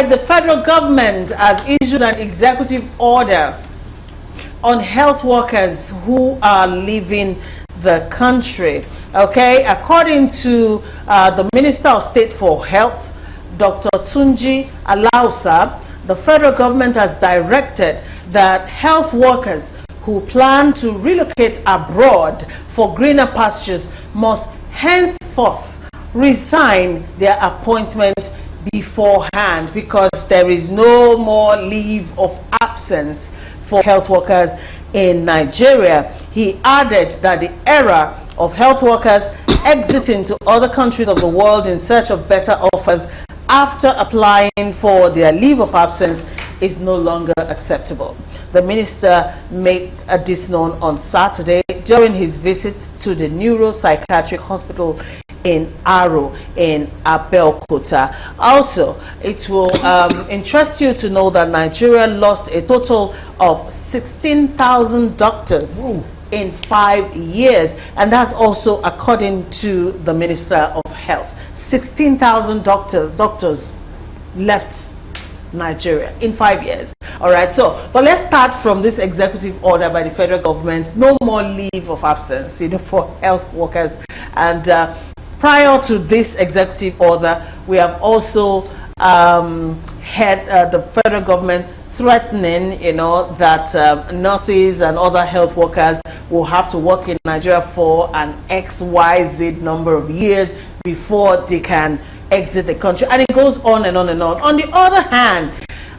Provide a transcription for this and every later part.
right, the federal government has issued an executive order on health workers who are leaving the country. Okay, according to the Minister of State for Health, Dr. Tunji Alausa, the federal government has directed that health workers who plan to relocate abroad for greener pastures must henceforth resign their appointment beforehand, because there is no more leave of absence for health workers in Nigeria. He added that the era of health workers exiting to other countries of the world in search of better offers after applying for their leave of absence is no longer acceptable. The minister made this known on Saturday during his visit to the neuropsychiatric hospital in Aro in Abeokuta. Also, it will interest you to know that Nigeria lost a total of 16,000 doctors in 5 years, and that's also according to the Minister of Health. 16,000 doctors left Nigeria in 5 years. All right, so but let's start from this executive order by the federal government. No more leave of absence, for health workers. And prior to this executive order, we have also had the federal government threatening, that nurses and other health workers will have to work in Nigeria for an XYZ number of years before they can exit the country, and it goes on and on and on. On the other hand,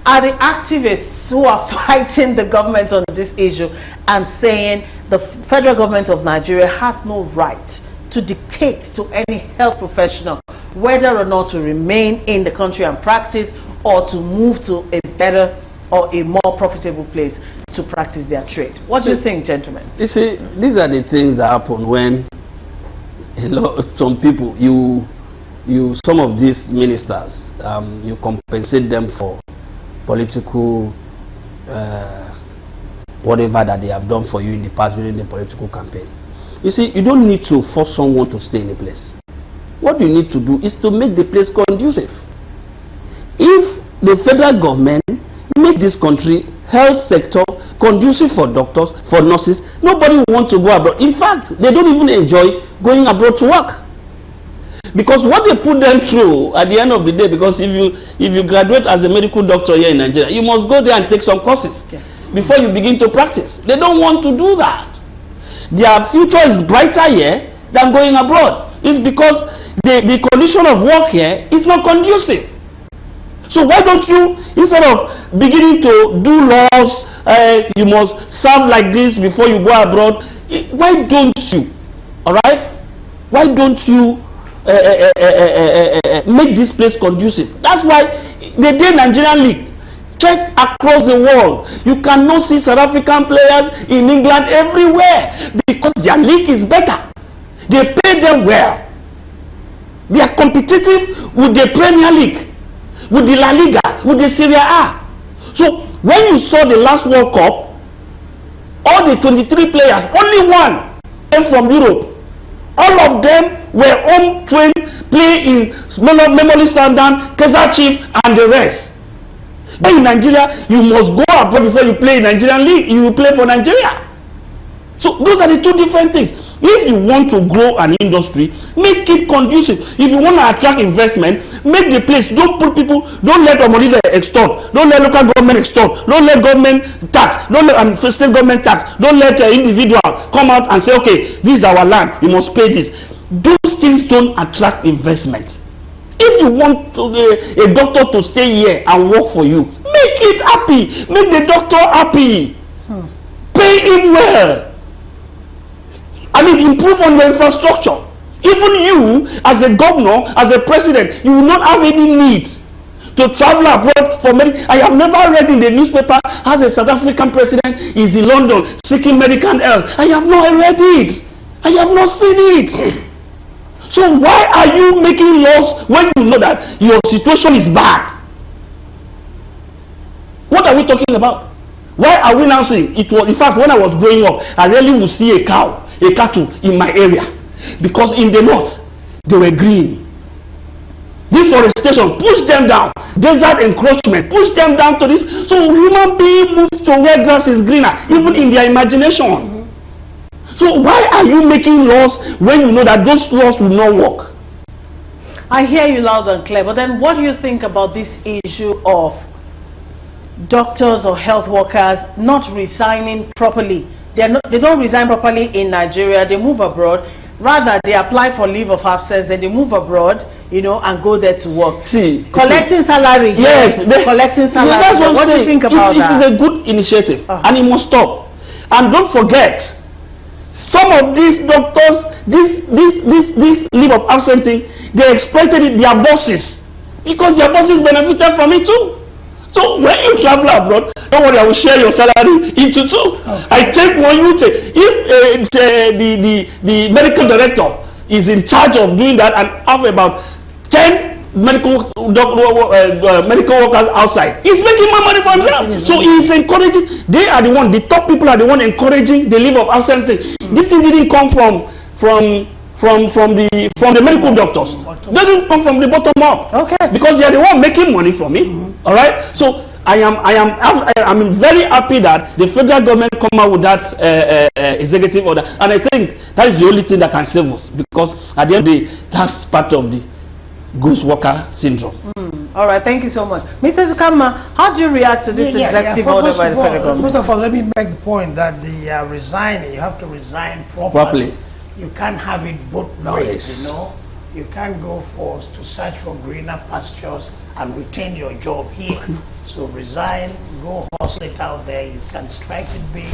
are the activists who are fighting the government on this issue and saying the federal government of Nigeria has no right to dictate to any health professional whether or not to remain in the country and practice, or to move to a better or a more profitable place to practice their trade. What do you think, gentlemen? You see, these are the things that happen when some people, some of these ministers, you compensate them for political whatever that they have done for you in the past during the political campaign. You see, you don't need to force someone to stay in a place. What you need to do is to make the place conducive. If the federal government make this country health sector conducive for doctors, for nurses, nobody will want to go abroad. In fact, they don't even enjoy going abroad to work, because what they put them through at the end of the day, because if you graduate as a medical doctor here in Nigeria, you must go there and take some courses before you begin to practice. They don't want to do that. Their future is brighter here than going abroad. It's because the condition of work here is not conducive. So why don't you, instead of beginning to do laws, you must serve like this before you go abroad, why don't you, all right, why don't you make this place conducive? That's why the day Nigerian League, check across the world, you cannot see South African players in England everywhere, because their league is better. They pay them well. They are competitive with the Premier League, with the La Liga, with the Serie A. So when you saw the last World Cup, all the 23 players, only one came from Europe. All of them were home trained, play in Memoli Sundown, Kaizer Chiefs, and the rest. But in Nigeria, you must go abroad before you play in Nigerian League. You will play for Nigeria. So those are the two different things. If you want to grow an industry, make it conducive. If you want to attract investment, make the place. Don't put people, don't let Omolide extort. Don't let local government extort. Don't let government tax. Don't let state government tax. Don't let individual come out and say, okay, this is our land, you must pay this. Those things don't attract investment. If you want a doctor to stay here and work for you, make it happy. Make the doctor happy. Pay him well. I mean, improve on the infrastructure. Even you, as a governor, as a president, you will not have any need to travel abroad for medical. I have never read in the newspaper as a South African president is in London seeking medical help. I have not read it. I have not seen it. So why are you making laws when you know that your situation is bad? What are we talking about? Why are we now saying it was? In fact, when I was growing up, I rarely would see a cattle in my area, because in the north they were green. Deforestation, push them down. Desert encroachment, push them down to this. So human beings move to where grass is greener, even in their imagination. So why are you making laws when you know that those laws will not work? I hear you loud and clear, but then what do you think about this issue of doctors or health workers not resigning properly? They don't resign properly in Nigeria, they move abroad. Rather, they apply for leave of absence, then they move abroad, you know, and go there to work. Collecting salary. Yes. Collecting salary. That's what do you think about that? It is a good initiative, and it must stop. And don't forget, some of these doctors, this leave of absence thing, they exploited it, their bosses, because their bosses benefited from it too. So when you travel abroad, don't worry, I will share your salary into two. Okay. I take one, you take. If the medical director is in charge of doing that and have about 10 medical workers outside, he's making more money for himself. So he's encouraging. They are the one, the top people are the one encouraging the leave of absence thing. This thing didn't come from the medical doctors. They didn't come from the bottom up. Okay. Because they are the one making money from it. All right. So I'm very happy that the federal government come out with that executive order, and I think that is the only thing that can save us, because at the end of the day, that's part of the ghost worker syndrome. All right, thank you so much. Mr. Zukama, how do you react to this executive order by the federal government? First of all, let me make the point that the resigning, you have to resign properly. You can't have it both ways, you know. You can't go forth to search for greener pastures and retain your job here. So resign, go hustle it out there. You can strike it big,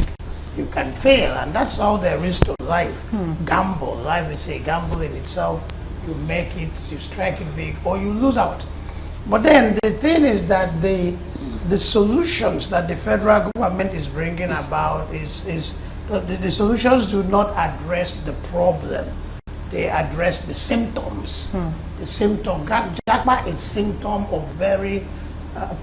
you can fail, and that's all there is to life. Gamble, life is a gamble in itself. You make it, you strike it big, or you lose out. But then the thing is that the solutions that the federal government is bringing about the solutions do not address the problem. They address the symptoms. The symptom, Japa is symptom of very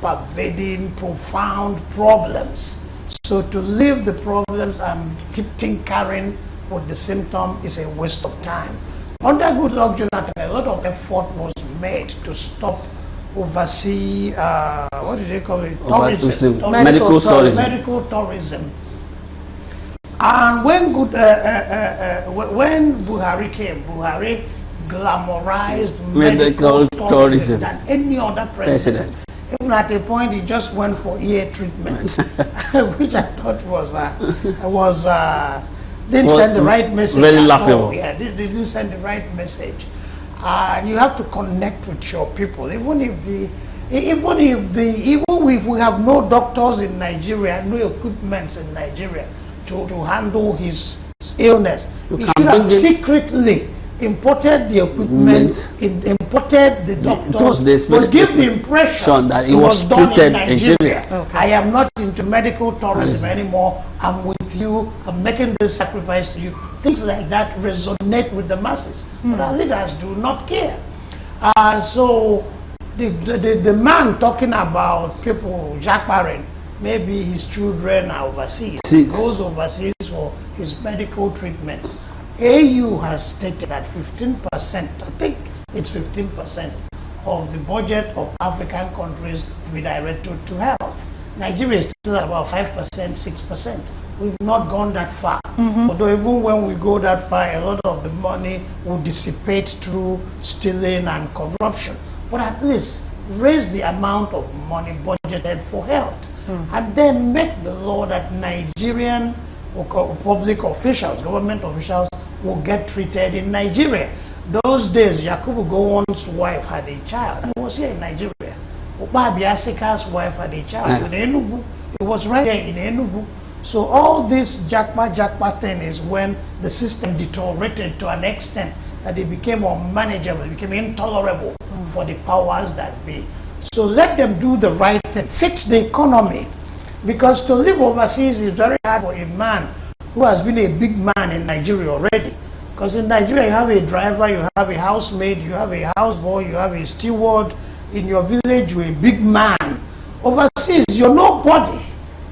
pervading, profound problems. So to leave the problems and keep tinkering with the symptom is a waste of time. Under good luck, Jonathan, a lot of effort was made to stop oversee, what do they call it? Tourism. Medical tourism. Medical tourism. And when Buhari came, Buhari glamorized medical tourism than any other president. Even at a point, he just went for ear treatment, which I thought didn't send the right message. Very laughable. Yeah, this didn't send the right message. And you have to connect with your people, even if we have no doctors in Nigeria, no equipment in Nigeria to handle his illness. He should have secretly imported the equipment, imported the doctors, but give the impression that it was treated in Nigeria. Okay. I am not into medical tourism anymore. I'm with you. I'm making this sacrifice to you. Things like that resonate with the masses, but our leaders do not care. So the man talking about people jackbarring, maybe his children are overseas. He goes overseas for his medical treatment. AU has stated that 15%, I think it's 15% of the budget of African countries will be directed to health. Nigeria is still at about 5%, 6%. We've not gone that far. Although even when we go that far, a lot of the money will dissipate through stealing and corruption. But at least raise the amount of money budgeted for health. And then make the law that Nigerian public officials, government officials, will get treated in Nigeria. Those days, Yakubu Gowon's wife had a child, and it was here in Nigeria. Obabi Asika's wife had a child in Enugu. It was right there in Enugu. So all this Jakpa thing is when the system deteriorated to an extent that it became unmanageable, it became intolerable for the powers that be. So let them do the right thing, fix the economy. Because to live overseas is very hard for a man who has been a big man in Nigeria already. Because in Nigeria, you have a driver, you have a housemaid, you have a houseboy, you have a steward. In your village, you're a big man. Overseas, you're nobody.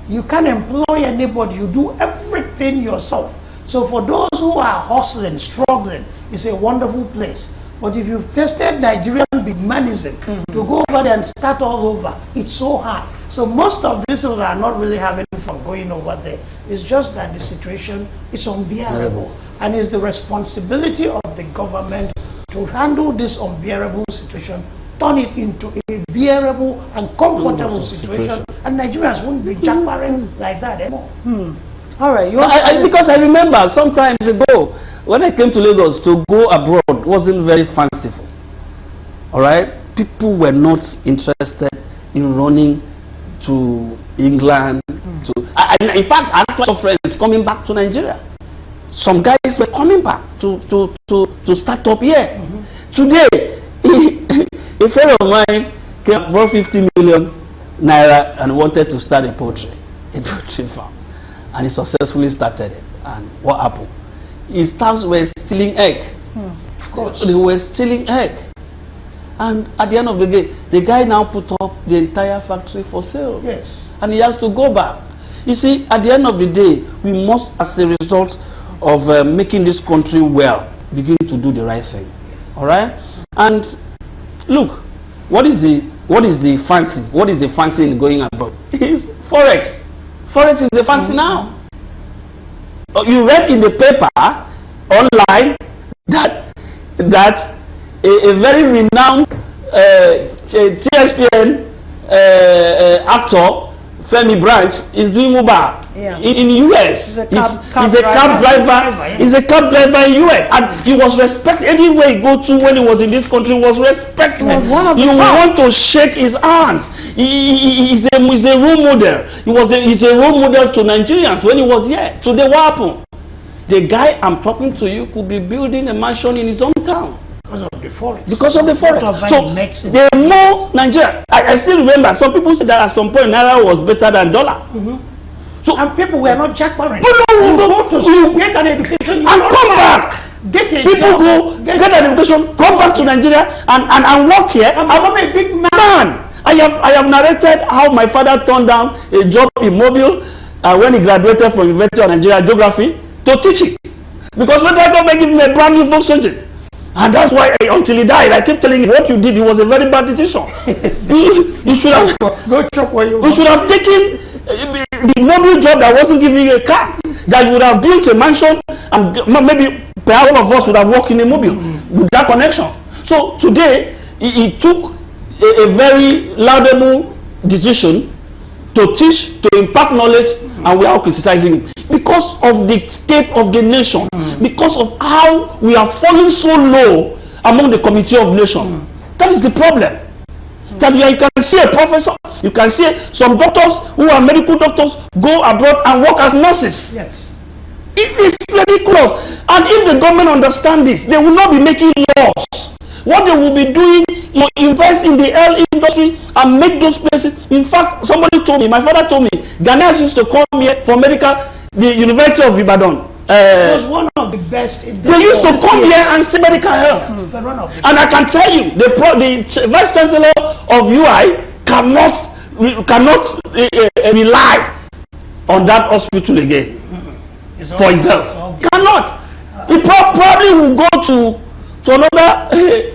You can't employ anybody. You do everything yourself. So for those who are hustling, struggling, it's a wonderful place. But if you've tested Nigerian big manism. To go over there and start all over, it's so hard. So most of these people are not really having fun going over there. It's just that the situation is unbearable. And it's the responsibility of the government to handle this unbearable situation, turn it into a bearable and comfortable situation, and Nigerians won't be jackbarring like that anymore. All right. Because I remember some times ago, when I came to Lagos, to go abroad wasn't very fanciful. All right? People were not interested in running to England. In fact, I had friends coming back to Nigeria. Some guys were coming back to start up here. Today, a friend of mine brought 50 million naira and wanted to start a poultry farm. And he successfully started it. And what happened? His staffs were stealing egg. Of course. They were stealing egg. And at the end of the day, the guy now put up the entire factory for sale. Yes. And he has to go back. You see, at the end of the day, we must, as a result of making this country well, begin to do the right thing. All right? And look, what is the fancy? What is the fancy in going abroad? It's Forex. Forex is the fancy now. You read in the paper online that a very renowned TSPN actor, Femi Branch, is doing Uber in US. He's a cab driver. He's a cab driver in US, and he was respected everywhere he go to. When he was in this country, he was respected. You want to shake his hands. He's a role model. He's a role model to Nigerians when he was here. Today, what happened? The guy I'm talking to you could be building a mansion in his hometown. Because of the forex. Because of the forex. So they know Nigeria. I still remember some people said that at some point Naira was better than dollar. So and people were not jackbarring. You go to school, get an education, and come back. Get a people job, go get an education, come back to Nigeria and work here. I'm a big man. I have narrated how my father turned down a job in Mobile when he graduated from University of Nigeria Geography to teaching, because federal government gave him a brand new Volkswagen. And that's why until he died, I keep telling him what you did, it was a very bad decision. you should have you should have taken the mobile job that wasn't giving you a car, that you would have built a mansion, and maybe perhaps all of us would have worked in a mobile with that connection. So today he took a very laudable decision to teach, to impart knowledge, and we are criticizing him because of the state of the nation, because of how we are falling so low among the community of nations. That is the problem. That you can see a professor, you can see some doctors who are medical doctors go abroad and work as nurses. Yes. It is ridiculous. And if the government understands this, they will not be making laws. What they will be doing is invest in the oil industry and make those places. In fact, somebody told me, my father told me, Ghanaians used to come here for medical, the University of Ibadan. It was one of the best in the They used to come here and see medical health. And I can tell you, the Vice Chancellor of UI cannot rely on that hospital again for his health. Cannot. He probably will go to another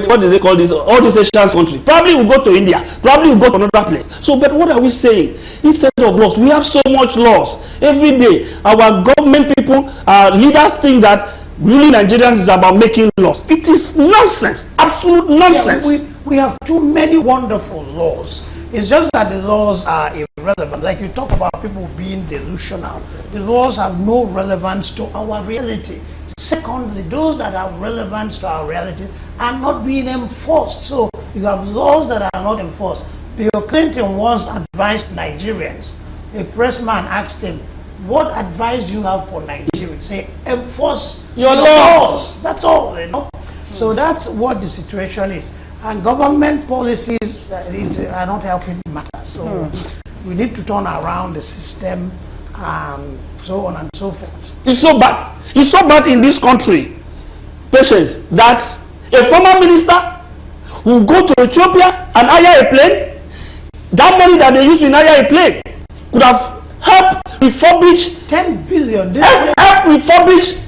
what do they call this? All these Asian countries. Probably will go to India. Probably will go to another place. So, but what are we saying? Instead of laws, we have so much laws every day. Our government people, our leaders think that really Nigerians is about making laws. It is nonsense. Absolute nonsense. Yeah, we have too many wonderful laws. It's just that the laws are irrelevant. Like you talk about people being delusional. The laws have no relevance to our reality. Secondly, those that have relevance to our reality are not being enforced. So you have laws that are not enforced. Bill Clinton once advised Nigerians. A pressman asked him, what advice do you have for Nigeria? Say, enforce your laws. That's all, you know. So that's what the situation is. And government policies are not helping matters. So we need to turn around the system and so on and so forth. It's so bad. It's so bad in this country, Patience, that a former minister will go to Ethiopia and hire a plane. That money that they use in hire a plane could have helped refurbish 10 billion. Help refurbish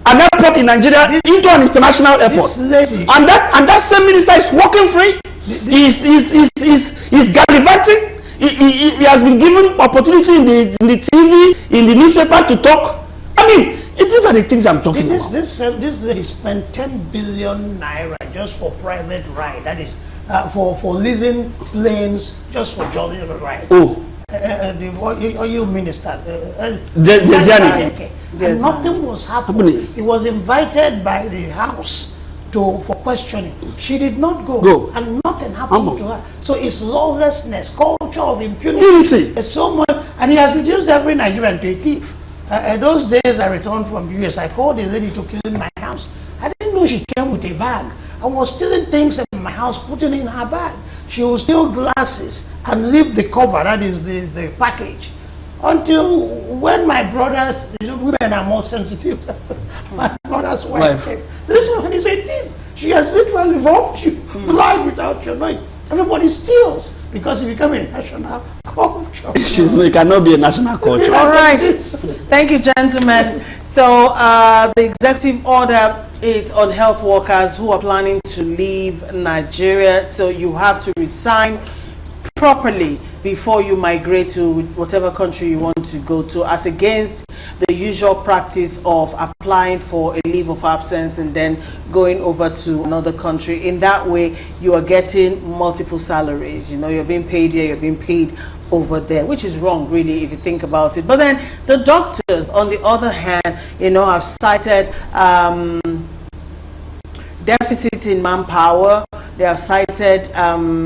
an airport in Nigeria into an international airport. This lady, And that same minister is working free. He's gallivanting. He has been given opportunity in the TV, in the newspaper to talk. I mean, these are the things I'm talking about. this lady spent 10 billion naira just for private ride. That is for leasing planes just for jolly ride. Oh. The oil minister, Desiani. And nothing was happening. He was invited by the House for questioning. She did not go. And nothing happened to her. So it's lawlessness, culture of impunity. It's so much, and he has reduced every Nigerian to a thief. Those days I returned from the US, I called a lady to clean my house. I didn't know she came with a bag. I was stealing things in my house, putting in her bag. She would steal glasses and leave the cover, that is the package. Until when my brothers, women are more sensitive. My brother's wife came. This one is a thief. She has literally robbed you blind without your knowing. Everybody steals because it became a national culture. It cannot be a national culture. All right. Thank you, gentlemen. So the executive order is on health workers who are planning to leave Nigeria. So you have to resign properly before you migrate to whatever country you want to go to, as against the usual practice of applying for a leave of absence and then going over to another country. In that way, you are getting multiple salaries. You're being paid here, you're being paid over there, which is wrong, really, if you think about it. But then the doctors, on the other hand, have cited deficits in manpower. They have cited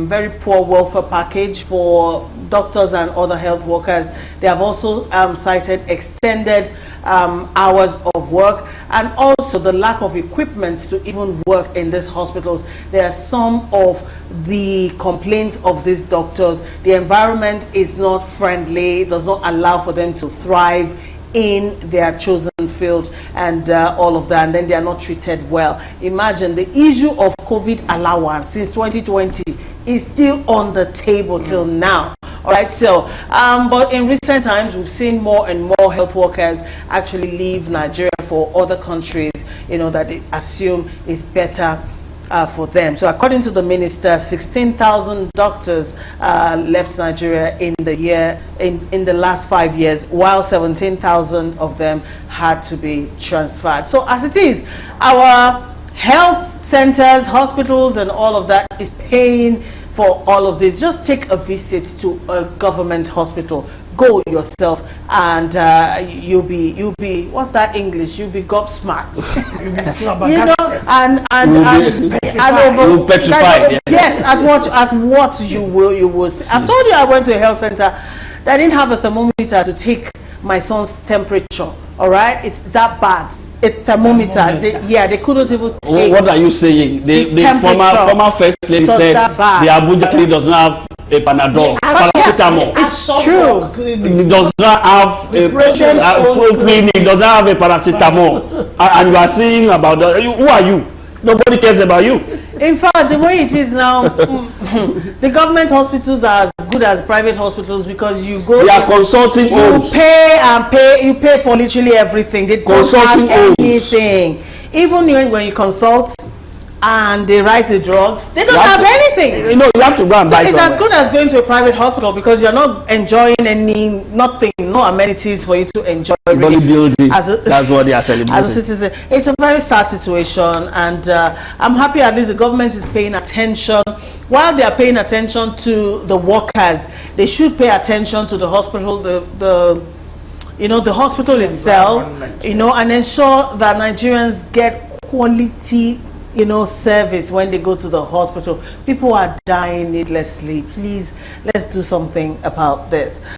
very poor welfare package for doctors and other health workers. They have also cited extended hours of work, and also the lack of equipment to even work in these hospitals. There are some of the complaints of these doctors. The environment is not friendly, does not allow for them to thrive in their chosen field, and all of that, and then they are not treated well. Imagine the issue of COVID allowance since 2020 is still on the table till now. All right, so but in recent times we've seen more and more health workers actually leave Nigeria for other countries, that they assume is better for them. So according to the minister, 16,000 doctors left Nigeria in the last 5 years, while 17,000 of them had to be transferred. So as it is, our health centers, hospitals, and all of that is paying for all of this. Just take a visit to a government hospital. Go yourself, and you'll be what's that English? You'll be gobsmacked. You'll be flabbergasted. You'll petrified. Yes, at what you will see. I've told you I went to a health center. They didn't have a thermometer to take my son's temperature. All right, it's that bad. A thermometer. They couldn't even take. What are you saying? The former first lady said the Abuja clinic does not have a Panadol, paracetamol. It's true. It does not have a full clinic. It does not have a paracetamol. And you are saying about that. Who are you? Nobody cares about you. In fact, the way it is now, the government hospitals are as good as private hospitals, because you go. They are consulting homes. You pay for literally everything. They don't have anything. Even when you consult and they write the drugs, they don't have anything. You have to go and buy it's somewhere. as good as going to a private hospital, because you're not enjoying nothing, no amenities for you to enjoy. It's only building. That's what they are celebrating. As a citizen, it's a very sad situation, and I'm happy at least the government is paying attention. While they are paying attention to the workers, they should pay attention to the hospital, the hospital itself, and ensure that Nigerians get quality service when they go to the hospital. People are dying needlessly. Please, let's do something about this.